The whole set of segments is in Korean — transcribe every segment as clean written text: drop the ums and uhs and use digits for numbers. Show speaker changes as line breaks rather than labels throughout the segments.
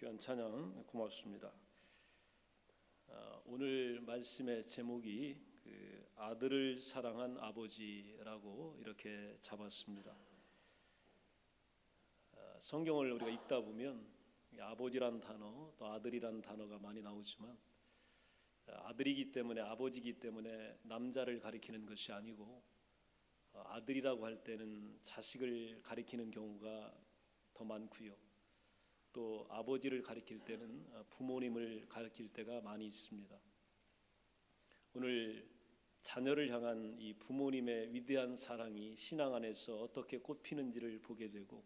귀한 찬양 고맙습니다. 오늘 말씀의 제목이 아들을 사랑한 아버지라고 이렇게 잡았습니다. 성경을 우리가 읽다 보면 아버지란 단어 또 아들이란 단어가 많이 나오지만 아들이기 때문에 아버지이기 때문에 남자를 가리키는 것이 아니고 아들이라고 할 때는 자식을 가리키는 경우가 더 많고요. 또 아버지를 가리킬 때는 부모님을 가리킬 때가 많이 있습니다. 오늘 자녀를 향한 이 부모님의 위대한 사랑이 신앙 안에서 어떻게 꽃피는지를 보게 되고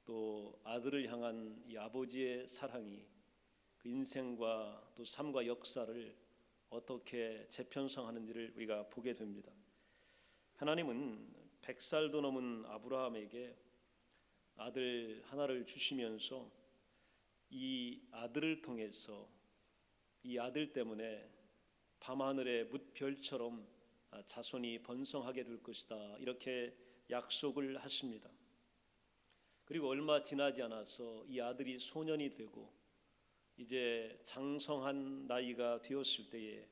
또 아들을 향한 이 아버지의 사랑이 그 인생과 또 삶과 역사를 어떻게 재편성하는지를 우리가 보게 됩니다. 하나님은 100살도 넘은 아브라함에게 아들 하나를 주시면서 이 아들을 통해서 이 아들 때문에 밤하늘의 뭇별처럼 자손이 번성하게 될 것이다 이렇게 약속을 하십니다. 그리고 얼마 지나지 않아서 이 아들이 소년이 되고 이제 장성한 나이가 되었을 때에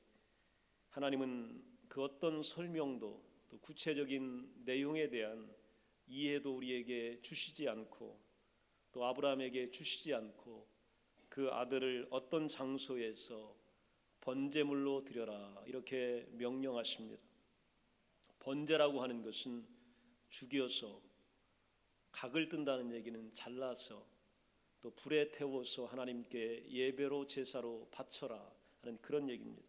하나님은 그 어떤 설명도 또 구체적인 내용에 대한 이해도 우리에게 주시지 않고 또 아브라함에게 주시지 않고 그 아들을 어떤 장소에서 번제물로 드려라 이렇게 명령하십니다. 번제라고 하는 것은 죽여서 각을 뜬다는 얘기는 잘라서 또 불에 태워서 하나님께 예배로 제사로 바쳐라 하는 그런 얘기입니다.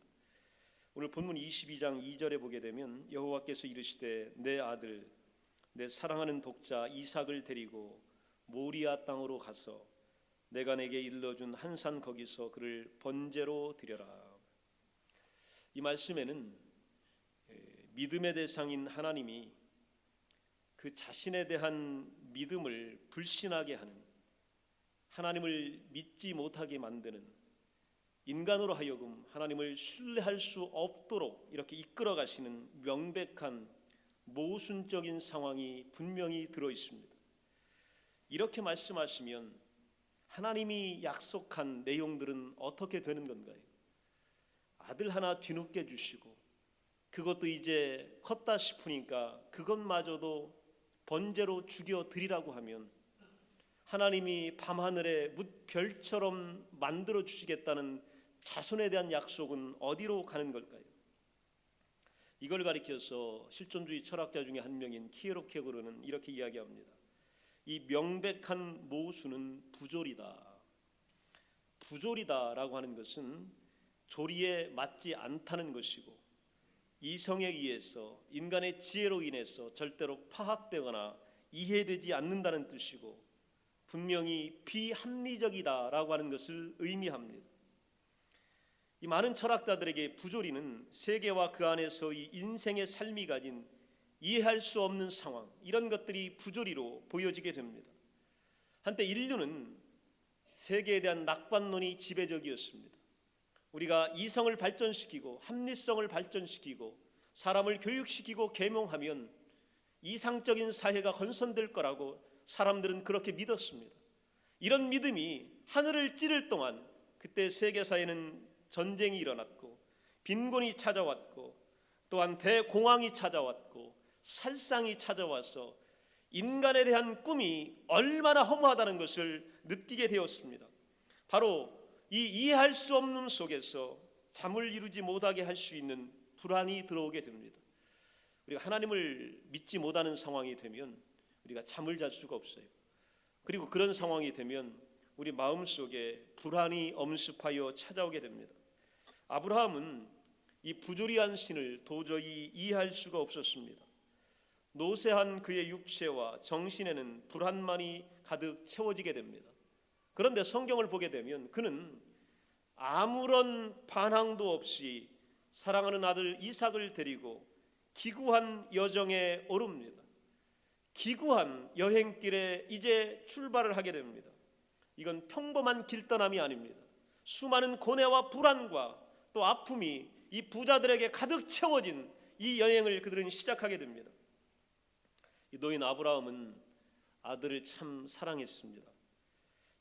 오늘 본문 22장 2절에 보게 되면 여호와께서 이르시되 내 아들 내 사랑하는 독자 이삭을 데리고 모리아 땅으로 가서 내가 내게 일러준 한 산 거기서 그를 번제로 드려라. 이 말씀에는 믿음의 대상인 하나님이 그 자신에 대한 믿음을 불신하게 하는 하나님을 믿지 못하게 만드는 인간으로 하여금 하나님을 신뢰할 수 없도록 이렇게 이끌어 가시는 명백한 모순적인 상황이 분명히 들어 있습니다. 이렇게 말씀하시면 하나님이 약속한 내용들은 어떻게 되는 건가요? 아들 하나 뒤늦게 주시고 그것도 이제 컸다 싶으니까 그것마저도 번제로 죽여 드리라고 하면 하나님이 밤하늘에 뭇별처럼 만들어 주시겠다는 자손에 대한 약속은 어디로 가는 걸까요? 이걸 가리켜서 실존주의 철학자 중에 한 명인 키에로케고르는 이렇게 이야기합니다. 이 명백한 모순은 부조리다. 부조리다라고 하는 것은 조리에 맞지 않다는 것이고 이성에 의해서 인간의 지혜로 인해서 절대로 파악되거나 이해되지 않는다는 뜻이고 분명히 비합리적이다라고 하는 것을 의미합니다. 이 많은 철학자들에게 부조리는 세계와 그 안에서 이 인생의 삶이 가진 이해할 수 없는 상황 이런 것들이 부조리로 보여지게 됩니다. 한때 인류는 세계에 대한 낙관론이 지배적이었습니다. 우리가 이성을 발전시키고 합리성을 발전시키고 사람을 교육시키고 계몽하면 이상적인 사회가 건설될 거라고 사람들은 그렇게 믿었습니다. 이런 믿음이 하늘을 찌를 동안 그때 세계사에는 전쟁이 일어났고 빈곤이 찾아왔고 또한 대공황이 찾아왔고 살상이 찾아와서 인간에 대한 꿈이 얼마나 허무하다는 것을 느끼게 되었습니다. 바로 이 이해할 수 없는 속에서 잠을 이루지 못하게 할 수 있는 불안이 들어오게 됩니다. 우리가 하나님을 믿지 못하는 상황이 되면 우리가 잠을 잘 수가 없어요. 그리고 그런 상황이 되면 우리 마음속에 불안이 엄습하여 찾아오게 됩니다. 아브라함은 이 부조리한 신을 도저히 이해할 수가 없었습니다. 노쇠한 그의 육체와 정신에는 불안만이 가득 채워지게 됩니다. 그런데 성경을 보게 되면 그는 아무런 반항도 없이 사랑하는 아들 이삭을 데리고 기구한 여정에 오릅니다. 기구한 여행길에 이제 출발을 하게 됩니다. 이건 평범한 길떠남이 아닙니다. 수많은 고뇌와 불안과 또 아픔이 이 부자들에게 가득 채워진 이 여행을 그들은 시작하게 됩니다. 이 노인 아브라함은 아들을 참 사랑했습니다.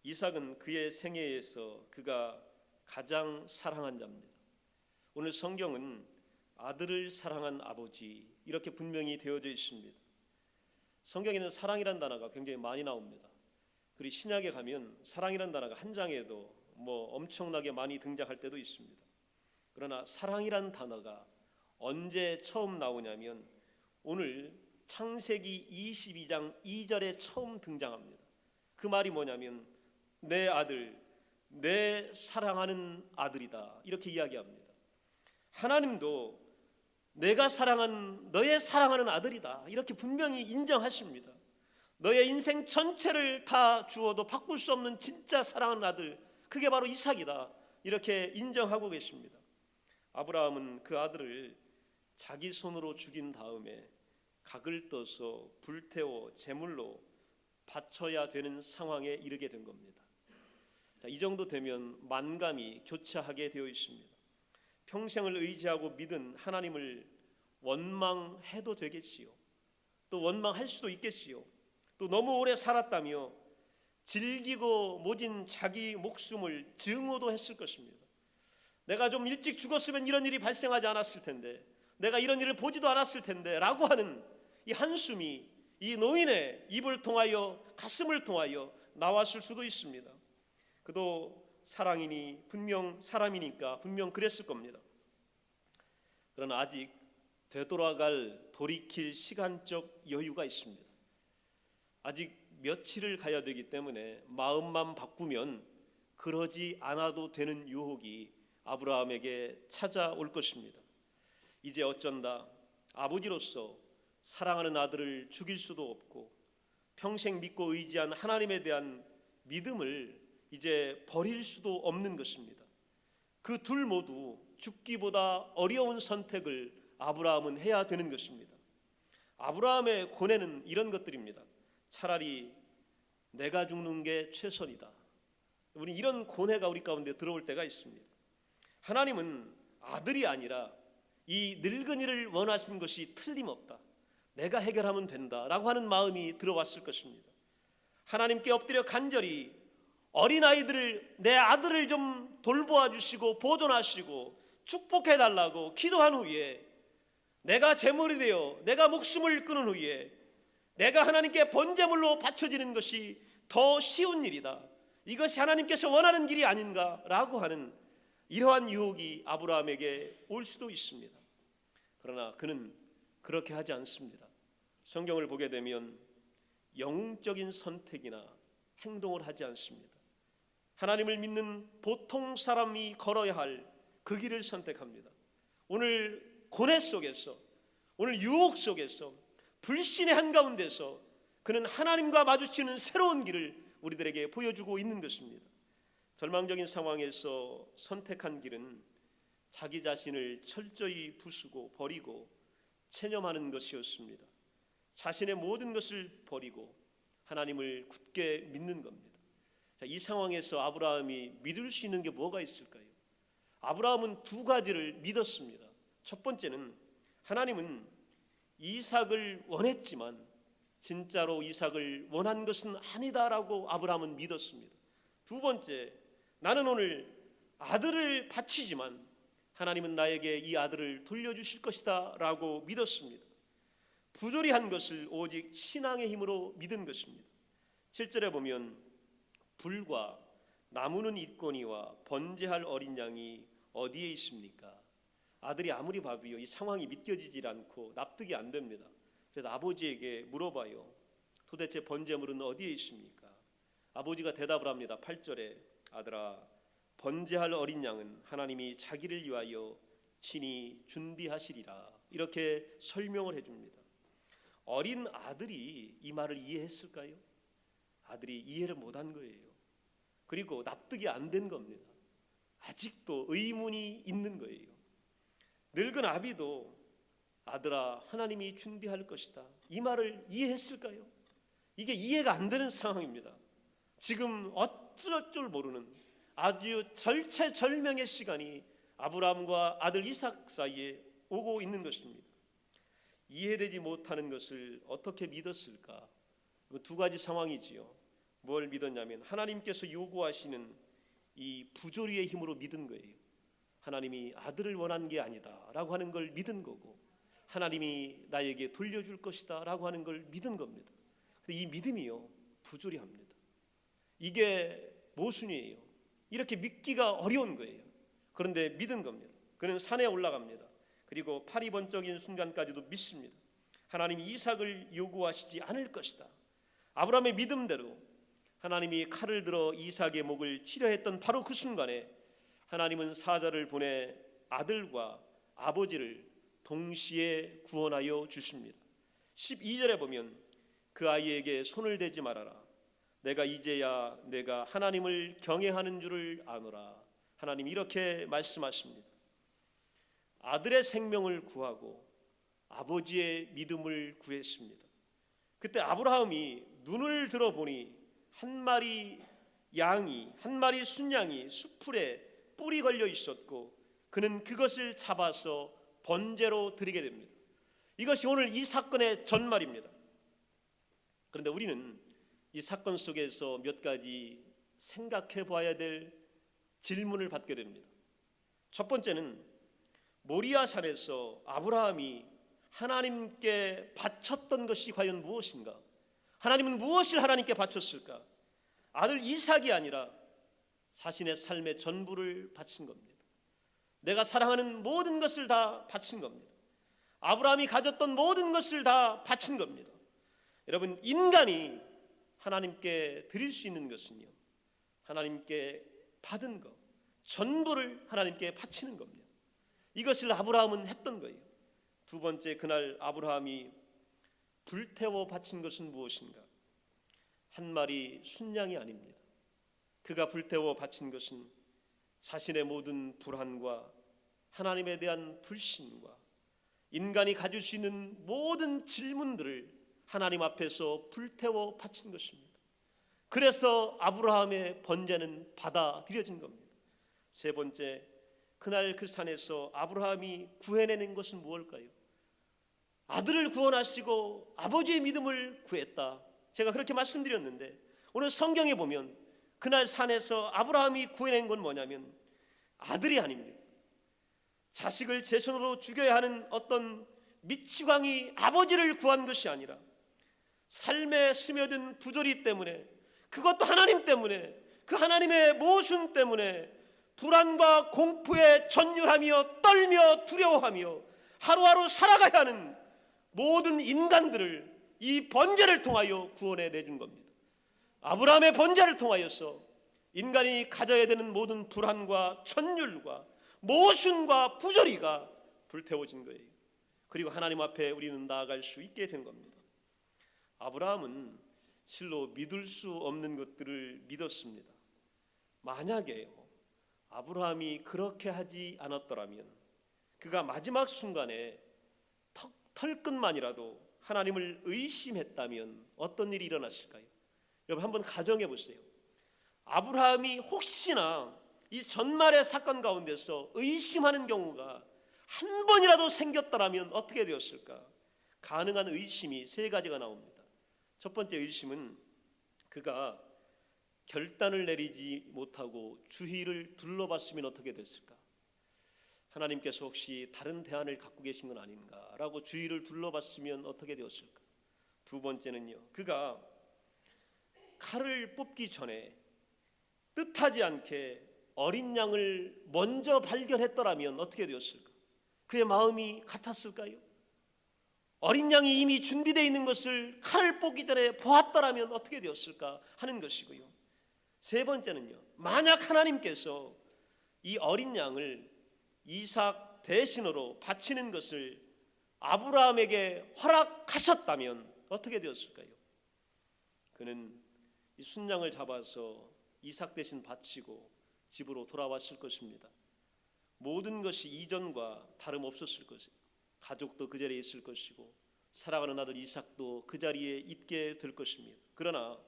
이삭은 그의 생애에서 그가 가장 사랑한 자입니다. 오늘 성경은 아들을 사랑한 아버지 이렇게 분명히 되어져 있습니다. 성경에는 사랑이란 단어가 굉장히 많이 나옵니다. 그리고 신약에 가면 사랑이란 단어가 한 장에도 엄청나게 많이 등장할 때도 있습니다. 그러나 사랑이란 단어가 언제 처음 나오냐면 오늘 창세기 22장 2절에 처음 등장합니다. 그 말이 뭐냐면 내 아들, 내 사랑하는 아들이다 이렇게 이야기합니다. 하나님도 내가 사랑한 너의 사랑하는 아들이다 이렇게 분명히 인정하십니다. 너의 인생 전체를 다 주어도 바꿀 수 없는 진짜 사랑하는 아들, 그게 바로 이삭이다 이렇게 인정하고 계십니다. 아브라함은 그 아들을 자기 손으로 죽인 다음에 각을 떠서 불태워 제물로 바쳐야 되는 상황에 이르게 된 겁니다. 이 정도 되면 만감이 교차하게 되어 있습니다. 평생을 의지하고 믿은 하나님을 원망해도 되겠지요. 또 원망할 수도 있겠지요. 또 너무 오래 살았다며 질기고 모진 자기 목숨을 증오도 했을 것입니다. 내가 좀 일찍 죽었으면 이런 일이 발생하지 않았을 텐데, 내가 이런 일을 보지도 않았을 텐데 라고 하는 이 한숨이 이 노인의 입을 통하여 가슴을 통하여 나왔을 수도 있습니다. 그도 사랑이니 분명 사람이니까 분명 그랬을 겁니다. 그러나 아직 되돌아갈 돌이킬 시간적 여유가 있습니다. 아직 며칠을 가야 되기 때문에 마음만 바꾸면 그러지 않아도 되는 유혹이 아브라함에게 찾아올 것입니다. 이제 어쩐다 아버지로서 사랑하는 아들을 죽일 수도 없고 평생 믿고 의지한 하나님에 대한 믿음을 이제 버릴 수도 없는 것입니다. 그 둘 모두 죽기보다 어려운 선택을 아브라함은 해야 되는 것입니다. 아브라함의 고뇌는 이런 것들입니다. 차라리 내가 죽는 게 최선이다. 우리 이런 고뇌가 우리 가운데 들어올 때가 있습니다. 하나님은 아들이 아니라 이 늙은이를 원하신 것이 틀림없다. 내가 해결하면 된다라고 하는 마음이 들어왔을 것입니다. 하나님께 엎드려 간절히 어린아이들을 내 아들을 좀 돌보아 주시고 보존하시고 축복해 달라고 기도한 후에 내가 제물이 되어 내가 목숨을 끊은 후에 내가 하나님께 번제물로 바쳐지는 것이 더 쉬운 일이다. 이것이 하나님께서 원하는 길이 아닌가라고 하는 이러한 유혹이 아브라함에게 올 수도 있습니다. 그러나 그는 그렇게 하지 않습니다. 성경을 보게 되면 영웅적인 선택이나 행동을 하지 않습니다. 하나님을 믿는 보통 사람이 걸어야 할 그 길을 선택합니다. 오늘 고뇌 속에서, 오늘 유혹 속에서, 불신의 한가운데서 그는 하나님과 마주치는 새로운 길을 우리들에게 보여주고 있는 것입니다. 절망적인 상황에서 선택한 길은 자기 자신을 철저히 부수고 버리고 체념하는 것이었습니다. 자신의 모든 것을 버리고 하나님을 굳게 믿는 겁니다. 이 상황에서 아브라함이 믿을 수 있는 게 뭐가 있을까요? 아브라함은 두 가지를 믿었습니다. 첫 번째는 하나님은 이삭을 원했지만 진짜로 이삭을 원한 것은 아니다라고 아브라함은 믿었습니다. 두 번째, 나는 오늘 아들을 바치지만 하나님은 나에게 이 아들을 돌려주실 것이다 라고 믿었습니다. 부조리 한 것을 오직 신앙의 힘으로 믿은 것입니다. 7절에 보면 불과 나무는 있거니와 번제할 어린 양이 어디에 있습니까? 아들이 아무리 봐도요 이 상황이 믿겨지질 않고 납득이 안 됩니다. 그래서 아버지에게 물어봐요. 도대체 번제물은 어디에 있습니까? 아버지가 대답을 합니다. 8절에 아들아 번제할 어린 양은 하나님이 자기를 위하여 친히 준비하시리라 이렇게 설명을 해줍니다. 어린 아들이 이 말을 이해했을까요? 아들이 이해를 못한 거예요. 그리고 납득이 안 된 겁니다. 아직도 의문이 있는 거예요. 늙은 아비도 아들아 하나님이 준비할 것이다 이 말을 이해했을까요? 이게 이해가 안 되는 상황입니다. 지금 어쩔 줄 모르는 아주 절체절명의 시간이 아브라함과 아들 이삭 사이에 오고 있는 것입니다. 이해되지 못하는 것을 어떻게 믿었을까? 두 가지 상황이지요. 뭘 믿었냐면 하나님께서 요구하시는 이 부조리의 힘으로 믿은 거예요. 하나님이 아들을 원한 게 아니다 라고 하는 걸 믿은 거고, 하나님이 나에게 돌려줄 것이다 라고 하는 걸 믿은 겁니다. 근데 이 믿음이요, 부조리합니다. 이게 모순이에요. 이렇게 믿기가 어려운 거예요. 그런데 믿은 겁니다. 그는 산에 올라갑니다. 그리고 팔이 번쩍인 순간까지도 믿습니다. 하나님이 이삭을 요구하시지 않을 것이다. 아브라함의 믿음대로 하나님이 칼을 들어 이삭의 목을 치려 했던 바로 그 순간에 하나님은 사자를 보내 아들과 아버지를 동시에 구원하여 주십니다. 12절에 보면 그 아이에게 손을 대지 말아라. 내가 이제야 내가 하나님을 경외하는 줄을 아노라. 하나님이 이렇게 말씀하십니다. 아들의 생명을 구하고 아버지의 믿음을 구했습니다. 그때 아브라함이 눈을 들어보니 한 마리 양이, 한 마리 순양이 숫풀에 뿔이 걸려 있었고 그는 그것을 잡아서 번제로 드리게 됩니다. 이것이 오늘 이 사건의 전말입니다. 그런데 우리는 이 사건 속에서 몇 가지 생각해 봐야 될 질문을 받게 됩니다. 첫 번째는 모리아 산에서 아브라함이 하나님께 바쳤던 것이 과연 무엇인가? 하나님은 무엇을 하나님께 바쳤을까? 아들 이삭이 아니라 자신의 삶의 전부를 바친 겁니다. 내가 사랑하는 모든 것을 다 바친 겁니다. 아브라함이 가졌던 모든 것을 다 바친 겁니다. 여러분, 인간이 하나님께 드릴 수 있는 것은요, 하나님께 받은 것 전부를 하나님께 바치는 겁니다. 이것을 아브라함은 했던 거예요. 두 번째, 그날 아브라함이 불태워 바친 것은 무엇인가? 한 마리 순양이 아닙니다. 그가 불태워 바친 것은 자신의 모든 불안과 하나님에 대한 불신과 인간이 가질 수 있는 모든 질문들을 하나님 앞에서 불태워 바친 것입니다. 그래서 아브라함의 번제는 받아들여진 겁니다. 세 번째, 그날 그 산에서 아브라함이 구해내는 것은 무엇일까요? 아들을 구원하시고 아버지의 믿음을 구했다. 제가 그렇게 말씀드렸는데 오늘 성경에 보면 그날 산에서 아브라함이 구해낸 건 뭐냐면 아들이 아닙니다. 자식을 제 손으로 죽여야 하는 어떤 미치광이 아버지를 구한 것이 아니라 삶에 스며든 부조리 때문에, 그것도 하나님 때문에, 그 하나님의 모순 때문에 불안과 공포에 전율하며 떨며 두려워하며 하루하루 살아가야 하는 모든 인간들을 이 번제를 통하여 구원해 내준 겁니다. 아브라함의 번제를 통하여서 인간이 가져야 되는 모든 불안과 전율과 모순과 부조리가 불태워진 거예요. 그리고 하나님 앞에 우리는 나아갈 수 있게 된 겁니다. 아브라함은 실로 믿을 수 없는 것들을 믿었습니다. 만약에요, 아브라함이 그렇게 하지 않았더라면, 그가 마지막 순간에 털끝만이라도 하나님을 의심했다면 어떤 일이 일어났을까요? 여러분 한번 가정해 보세요. 아브라함이 혹시나 이 전말의 사건 가운데서 의심하는 경우가 한 번이라도 생겼더라면 어떻게 되었을까? 가능한 의심이 세 가지가 나옵니다. 첫 번째 의심은 그가 결단을 내리지 못하고 주위를 둘러봤으면 어떻게 됐을까? 하나님께서 혹시 다른 대안을 갖고 계신 건 아닌가라고 주위를 둘러봤으면 어떻게 되었을까? 두 번째는요, 그가 칼을 뽑기 전에 뜻하지 않게 어린 양을 먼저 발견했더라면 어떻게 되었을까? 그의 마음이 같았을까요? 어린 양이 이미 준비되어 있는 것을 칼을 뽑기 전에 보았더라면 어떻게 되었을까 하는 것이고요. 세 번째는요, 만약 하나님께서 이 어린 양을 이삭 대신으로 바치는 것을 아브라함에게 허락하셨다면 어떻게 되었을까요? 그는 이 순양을 잡아서 이삭 대신 바치고 집으로 돌아왔을 것입니다. 모든 것이 이전과 다름없었을 것이에요. 가족도 그 자리에 있을 것이고 사랑하는 아들 이삭도 그 자리에 있게 될 것입니다. 그러나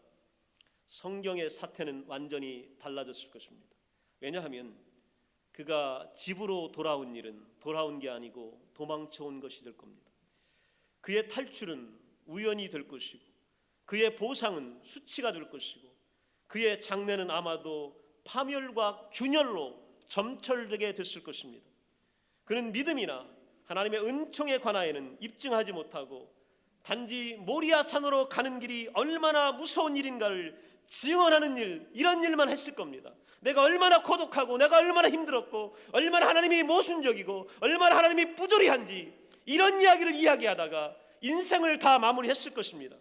성경의 사태는 완전히 달라졌을 것입니다. 왜냐하면 그가 집으로 돌아온 일은 돌아온 게 아니고 도망쳐온 것이 될 겁니다. 그의 탈출은 우연이 될 것이고 그의 보상은 수치가 될 것이고 그의 장래는 아마도 파멸과 균열로 점철되게 됐을 것입니다. 그는 믿음이나 하나님의 은총에 관하여는 입증하지 못하고 단지 모리아 산으로 가는 길이 얼마나 무서운 일인가를 증언하는 일, 이런 일만 했을 겁니다. 내가 얼마나 고독하고 내가 얼마나 힘들었고 얼마나 하나님이 모순적이고 얼마나 하나님이 부조리한지 이런 이야기를 이야기하다가 인생을 다 마무리했을 것입니다.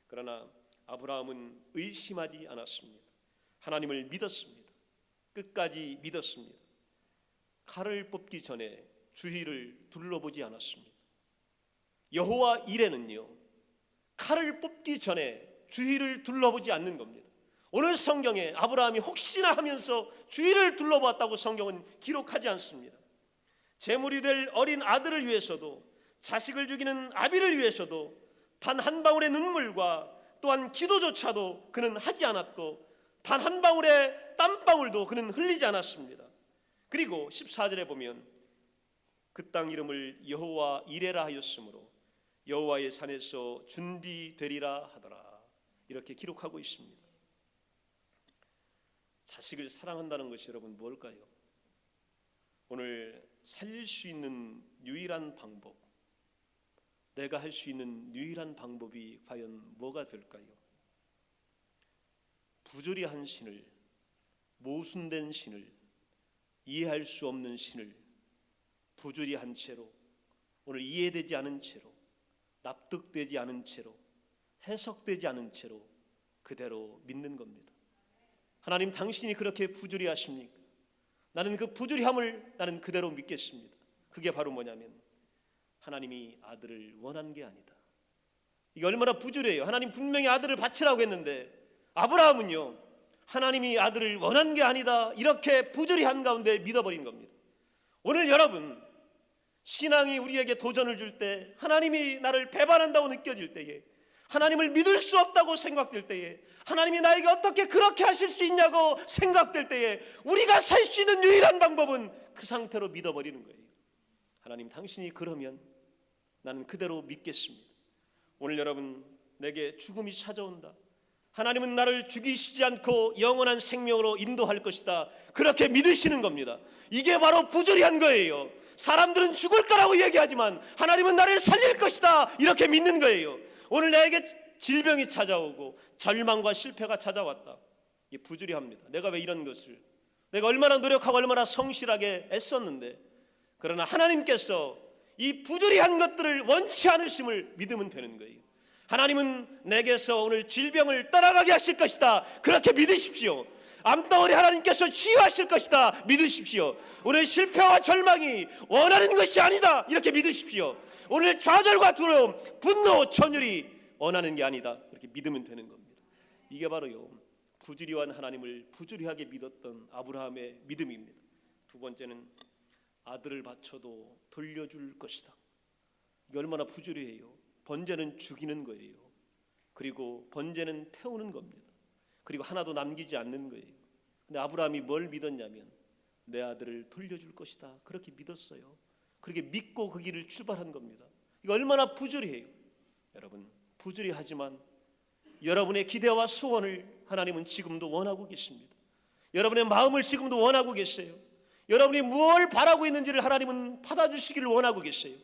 그러나 아브라함은 의심하지 않았습니다. 하나님을 믿었습니다. 끝까지 믿었습니다. 칼을 뽑기 전에 주위를 둘러보지 않았습니다. 여호와 이레는요, 칼을 뽑기 전에 주위를 둘러보지 않는 겁니다. 오늘 성경에 아브라함이 혹시나 하면서 주위를 둘러봤다고 성경은 기록하지 않습니다. 제물이 될 어린 아들을 위해서도 자식을 죽이는 아비를 위해서도 단 한 방울의 눈물과 또한 기도조차도 그는 하지 않았고 단 한 방울의 땀방울도 그는 흘리지 않았습니다. 그리고 14절에 보면 그 땅 이름을 여호와 이레라 하였으므로 여호와의 산에서 준비되리라 하더라, 이렇게 기록하고 있습니다. 자식을 사랑한다는 것이 여러분 뭘까요? 오늘 살릴 수 있는 유일한 방법, 내가 할 수 있는 유일한 방법이 과연 뭐가 될까요? 부조리한 신을, 모순된 신을, 이해할 수 없는 신을 부조리한 채로, 오늘 이해되지 않은 채로, 납득되지 않은 채로, 해석되지 않은 채로 그대로 믿는 겁니다. 하나님, 당신이 그렇게 부조리하십니까? 나는 그 부조리함을 나는 그대로 믿겠습니다. 그게 바로 뭐냐면 하나님이 아들을 원한 게 아니다. 이게 얼마나 부조리해요. 하나님 분명히 아들을 바치라고 했는데 아브라함은요, 하나님이 아들을 원한 게 아니다, 이렇게 부조리한 가운데 믿어버린 겁니다. 오늘 여러분, 신앙이 우리에게 도전을 줄 때, 하나님이 나를 배반한다고 느껴질 때에, 하나님을 믿을 수 없다고 생각될 때에, 하나님이 나에게 어떻게 그렇게 하실 수 있냐고 생각될 때에 우리가 살 수 있는 유일한 방법은 그 상태로 믿어버리는 거예요. 하나님, 당신이 그러면 나는 그대로 믿겠습니다. 오늘 여러분, 내게 죽음이 찾아온다, 하나님은 나를 죽이시지 않고 영원한 생명으로 인도할 것이다, 그렇게 믿으시는 겁니다. 이게 바로 부조리한 거예요. 사람들은 죽을 거라고 얘기하지만 하나님은 나를 살릴 것이다, 이렇게 믿는 거예요. 오늘 나에게 질병이 찾아오고 절망과 실패가 찾아왔다, 이게 부조리합니다. 내가 왜 이런 것을, 내가 얼마나 노력하고 얼마나 성실하게 애썼는데, 그러나 하나님께서 이 부조리한 것들을 원치 않으심을 믿으면 되는 거예요. 하나님은 내게서 오늘 질병을 떠나가게 하실 것이다, 그렇게 믿으십시오. 암덩어리 하나님께서 치유하실 것이다, 믿으십시오. 오늘 실패와 절망이 원하는 것이 아니다, 이렇게 믿으십시오. 오늘 좌절과 두려움, 분노, 전율이 원하는 게 아니다, 그렇게 믿으면 되는 겁니다. 이게 바로요, 부조리한 하나님을 부조리하게 믿었던 아브라함의 믿음입니다. 두 번째는 아들을 바쳐도 돌려줄 것이다. 이게 얼마나 부조리해요. 번제는 죽이는 거예요. 그리고 번제는 태우는 겁니다. 그리고 하나도 남기지 않는 거예요. 근데 아브라함이 뭘 믿었냐면 내 아들을 돌려줄 것이다, 그렇게 믿었어요. 그렇게 믿고 그 길을 출발한 겁니다. 이거 얼마나 부조리해요. 여러분, 부조리하지만 여러분의 기대와 소원을 하나님은 지금도 원하고 계십니다. 여러분의 마음을 지금도 원하고 계세요. 여러분이 무엇을 바라고 있는지를 하나님은 받아주시기를 원하고 계세요.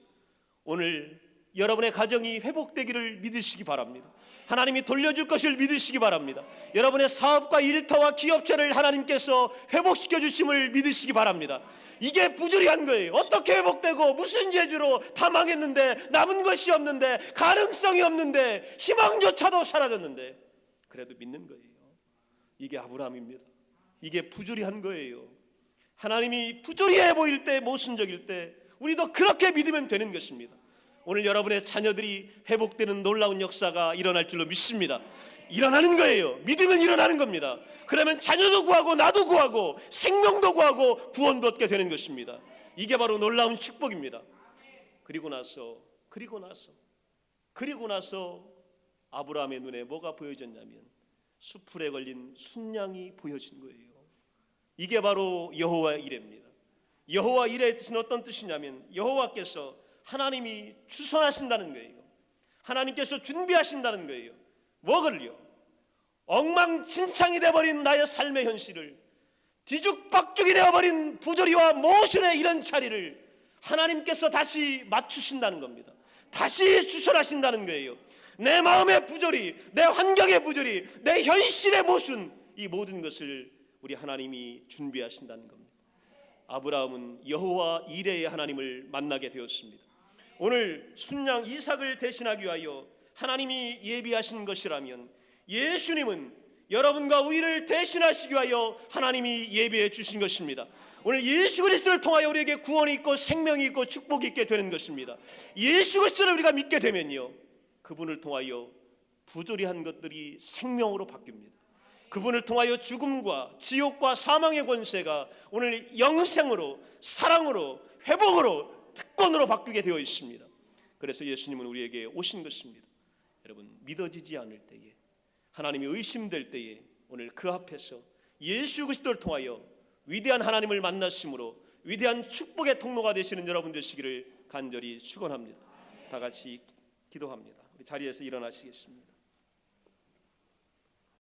오늘 여러분의 가정이 회복되기를 믿으시기 바랍니다. 하나님이 돌려줄 것을 믿으시기 바랍니다. 여러분의 사업과 일터와 기업체를 하나님께서 회복시켜 주심을 믿으시기 바랍니다. 이게 부조리한 거예요. 어떻게 회복되고 무슨 재주로 다 망했는데, 남은 것이 없는데, 가능성이 없는데, 희망조차도 사라졌는데 그래도 믿는 거예요. 이게 아브라함입니다. 이게 부조리한 거예요. 하나님이 부조리해 보일 때, 모순적일 때 우리도 그렇게 믿으면 되는 것입니다. 오늘 여러분의 자녀들이 회복되는 놀라운 역사가 일어날 줄로 믿습니다. 일어나는 거예요. 믿으면 일어나는 겁니다. 그러면 자녀도 구하고 나도 구하고 생명도 구하고 구원도 얻게 되는 것입니다. 이게 바로 놀라운 축복입니다. 그리고 나서 아브라함의 눈에 뭐가 보여졌냐면 수풀에 걸린 순양이 보여진 거예요. 이게 바로 여호와 이레입니다. 여호와 이레의 뜻은 어떤 뜻이냐면 여호와께서, 하나님이 추선하신다는 거예요. 하나님께서 준비하신다는 거예요. 뭐를요? 엉망진창이 되어버린 나의 삶의 현실을, 뒤죽박죽이 되어버린 부조리와 모순의 이런 자리를 하나님께서 다시 맞추신다는 겁니다. 다시 주선하신다는 거예요. 내 마음의 부조리, 내 환경의 부조리, 내 현실의 모순, 이 모든 것을 우리 하나님이 준비하신다는 겁니다. 아브라함은 여호와 이레의 하나님을 만나게 되었습니다. 오늘 순양 이삭을 대신하기 위하여 하나님이 예비하신 것이라면, 예수님은 여러분과 우리를 대신하시기 위하여 하나님이 예비해 주신 것입니다. 오늘 예수 그리스도를 통하여 우리에게 구원이 있고 생명이 있고 축복이 있게 되는 것입니다. 예수 그리스도를 우리가 믿게 되면요, 그분을 통하여 부조리한 것들이 생명으로 바뀝니다. 그분을 통하여 죽음과 지옥과 사망의 권세가 오늘 영생으로, 사랑으로, 회복으로, 특권으로 바뀌게 되어 있습니다. 그래서 예수님은 우리에게 오신 것입니다. 여러분, 믿어지지 않을 때에, 하나님이 의심될 때에 오늘 그 앞에서 예수 그리스도를 통하여 위대한 하나님을 만나심으로 위대한 축복의 통로가 되시는 여러분 되시기를 간절히 축원합니다. 다 같이 기도합니다. 우리 자리에서 일어나시겠습니다.